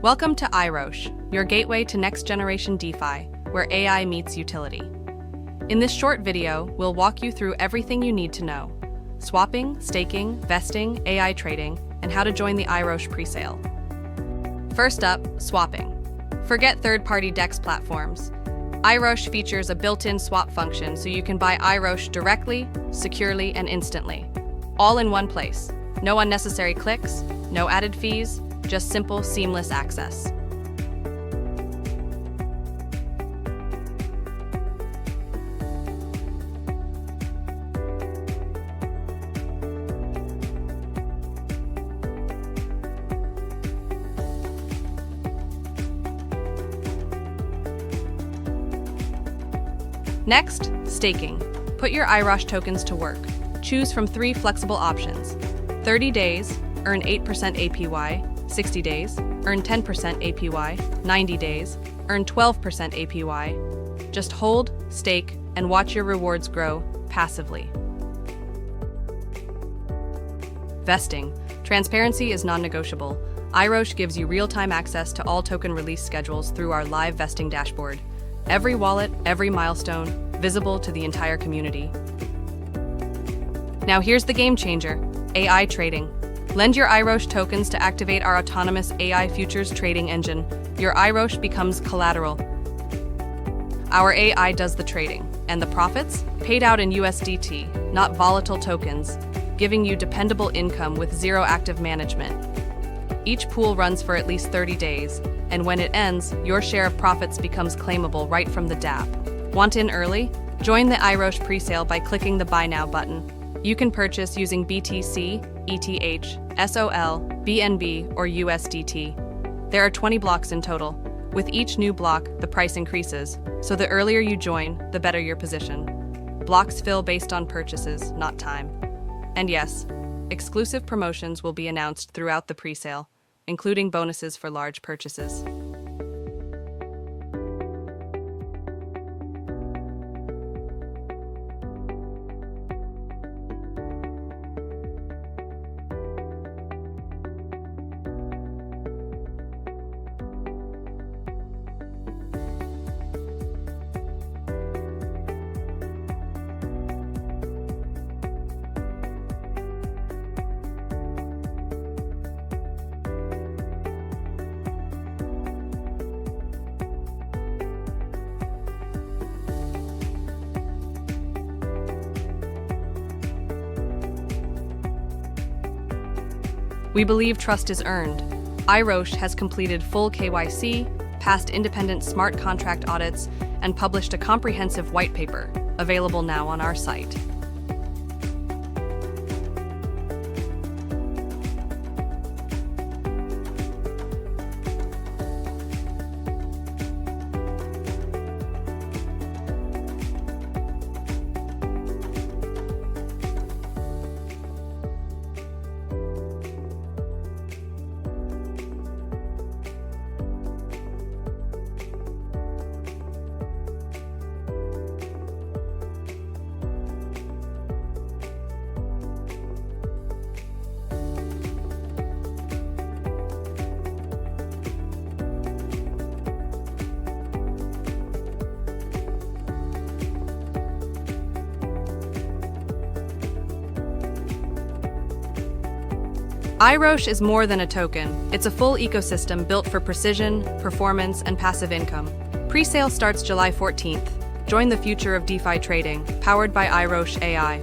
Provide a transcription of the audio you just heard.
Welcome to Irosh, your gateway to next-generation DeFi, where AI meets utility. In this short video, we'll walk you through everything you need to know: swapping, staking, vesting, AI trading, and how to join the Irosh presale. First up, swapping. Forget third-party DEX platforms. Irosh features a built-in swap function so you can buy Irosh directly, securely, and instantly. All in one place. No unnecessary clicks, no added fees, just simple, seamless access. Next, staking. Put your Irosh tokens to work. Choose from 3 flexible options. 30 days, earn 8% APY, 60 days, earn 10% APY, 90 days, earn 12% APY. Just hold, stake, and watch your rewards grow passively. Vesting. Transparency is non-negotiable. Irosh gives you real-time access to all token release schedules through our live vesting dashboard. Every wallet, every milestone, visible to the entire community. Now here's the game changer: AI trading. Lend your Irosh tokens to activate our autonomous AI futures trading engine. Your Irosh becomes collateral. Our AI does the trading, and the profits? Paid out in USDT, not volatile tokens, giving you dependable income with zero active management. Each pool runs for at least 30 days, and when it ends, your share of profits becomes claimable right from the dApp. Want in early? Join the Irosh presale by clicking the Buy Now button. You can purchase using BTC, ETH, SOL, BNB, or USDT. There are 20 blocks in total. With each new block, the price increases, so the earlier you join, the better your position. Blocks fill based on purchases, not time. And yes, exclusive promotions will be announced throughout the presale, including bonuses for large purchases. We believe trust is earned. Irosh has completed full KYC, passed independent smart contract audits, and published a comprehensive white paper, available now on our site. Irosh is more than a token. It's a full ecosystem built for precision, performance, and passive income. Presale starts July 14th. Join the future of DeFi trading, powered by Irosh AI.